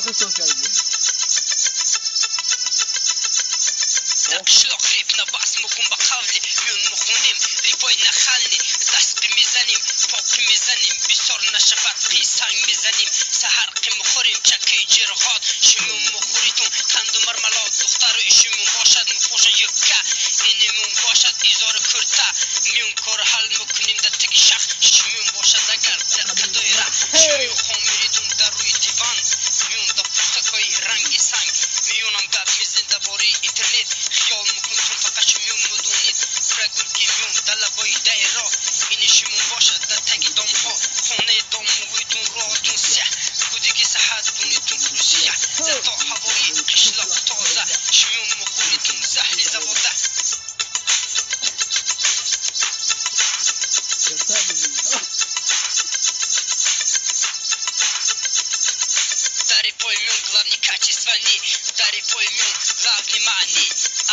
آخه سوز کردی قشلاق ریپ نباس مکن با قولی میون مخونیم ریپای نخلنی دست میزنیم پاک میزنیم بیسار نشود قیسنگ میزنیم سهر قیم مخوریم چکی جرغات شمیون مخوریتون قند و مرملات دختر و ایشیمون باشد مفوشن یکه اینیمون باشد ایزار کرده میون کار حل میکنیم در تک شخ شمیون باشد اگر دقیق دایره شمیون خامیریتون در روی دیوان میون در پوستکای رنگ سنگ میونم گپ میزن درباره اینترنت خیال میکنتون فقط شمیون مدونید پرگرگی میون در لبای دایره اینیشیمون باشد در تک دام ها خانه دام مویتون راهتون سیح کودکی صحت دونیتون روسیه زتا هوایی قشلاق تازه شمیون مخوریتون زهری زباده داری پای میون گلابنی کچیستوانی داری پای میون گلابنی معنی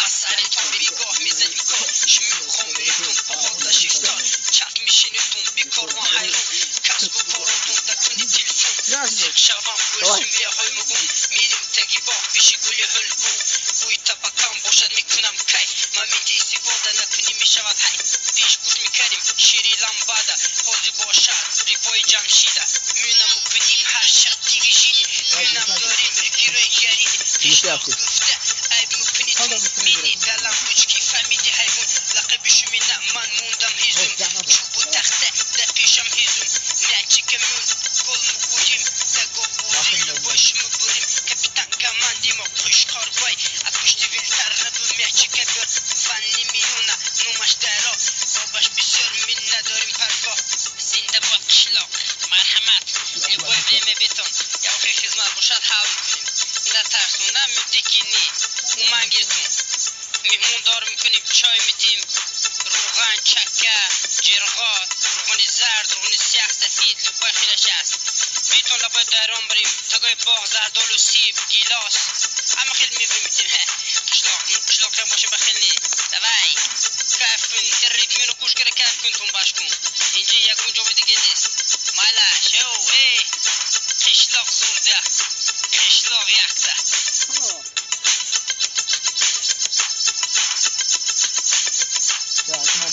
اثری تا بیگاه میزنیم کن شمیون خامیریتون پاها شیشتار چت میشینیتون بیکار و حیرون کسب و کارتون دکنی تلفون سیخ شوام برسیم های مگون میریم تنگی باغ پیشی گلی هلگون بوی تبکم باشد میکنم کی ما میگه استفاده نکنی میشود هی پیش گوش میکریم شیری لامباده حاضی باشد ریپای جمشیده میونم کنیم هر شب دیگه جینی میونم داریم ریپیرای گرینی پیشناخ گفته عیب میکنیتون مینی دلم بچکی فهمیدی حیوان لقبشو مینم من موندم هیزون چوب و تخته در پیشم هیزون نچی که میون گل مگوییم دگو بوزی لباش مبوریم کپیتان کماندیم و خوشکار بای اپشتی ویلتر نبو میچی که بر فنی میونه نومش درا باباش بسیار من نداریم پروا زنده با قشلاق مرحمت لبای بیم بیتون یا خیلی خدمت باشد حال میکنیم نه ترسون نه میدگینی اومنگیتون میمون دار میکنیم چای میدیم روغن چکه جرغات روغن زرد روغن سیاه سفید لبای خیلش هست بیتون لبای دایران بریم تگای باغ زردالو سیب گیلاس همه خیلی میبینیم قشلاق هم باشه بخیلی دوای کف کن در ریپ میونو گوش کرده کف کن تون باش کن اینجا یک اونجا دیگه نیست مالا شو قشلاق زورده قشلاق یکته